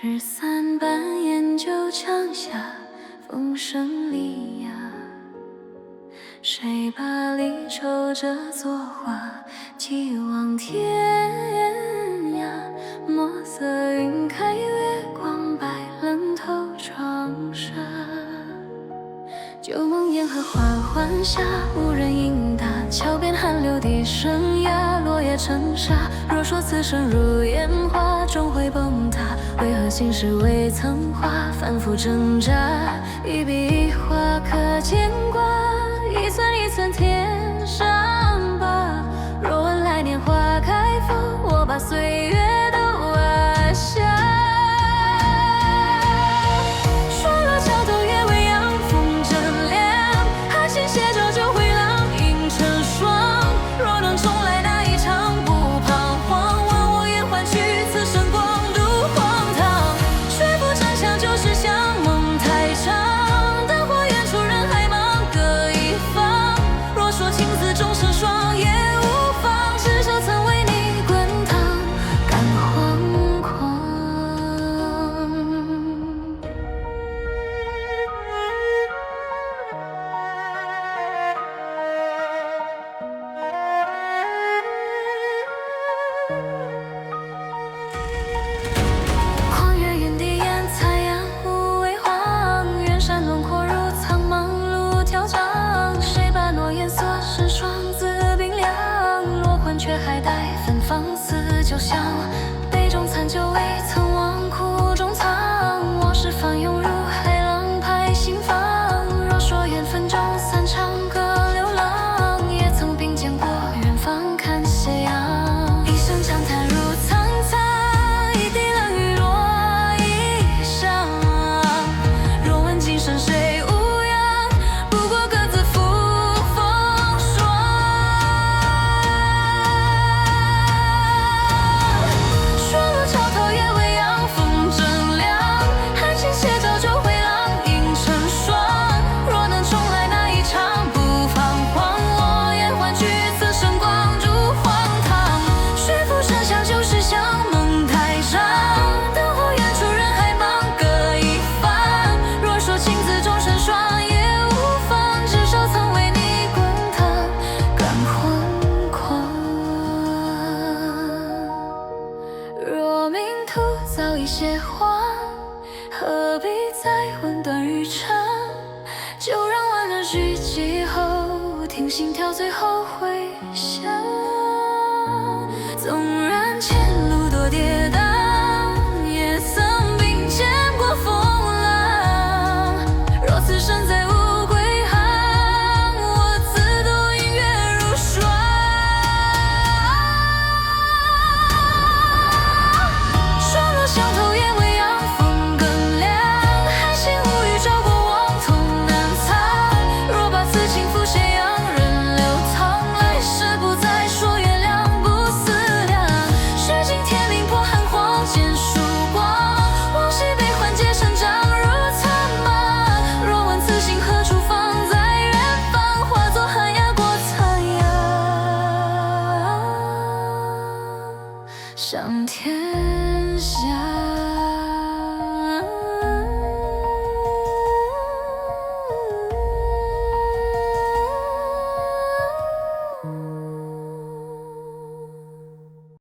纸伞般研究墙下风声里呀，谁把离愁这作画寄望天涯？墨色晕开月光，白冷透窗纱。旧梦烟和缓缓下，无人应答。桥边寒流低声哑，落叶成沙。若说此生如烟花，终会崩塌。为何心事未曾化，反复挣扎？一笔一画可牵挂，一寸一寸添伤疤。若问来年花开否，我把岁月都挖下。说了桥头夜未央，风正凉，寒星斜照就回廊，映成霜。若能重来那一场，不彷徨，问我愿换取此生光度荒唐。说服真相就是想，梦太长，灯火远处人海茫，各一方。若说情字终成双，也无妨，至少曾为你滚烫，感惶狂。狂月云低烟残阳无为荒，远山轮廓如苍茫路迢长。谁把诺言锁成双字冰凉？落魂却还待芬芳似酒香。杯中残酒未曾忘，苦中藏。往事翻涌如海浪拍心房。若说缘分中散场各流浪，也曾并肩过远方看斜阳。一声长叹如苍苍，一滴冷雨落衣裳。若问今生谁无恙，不过各自付风霜。说了桥头夜未央，风正凉，寒星斜照就回廊，映成霜。若能重来那一场，不彷徨，我愿换取此生光度荒唐。说服真相就是想，梦太长，灯火远处人海茫，各一方。若说情字终成双，也无妨，至少曾为你滚烫，感惶狂。若命途早已写黄，何必再问短与长？就让万人聚集后，听心跳最后回响。纵然前路多跌宕，也曾并肩过风浪。若此生再无归航，我自度音乐如霜。说了桥头夜未央，风更凉，寒星无语照过往，痛难藏。若把此情付斜阳，任流淌，来世不再说原谅不思量。虚惊天明破寒黄，见曙光，往昔悲欢皆成长如苍茫。若问此心何处放，在远方，化作寒鸦过残阳，向天下。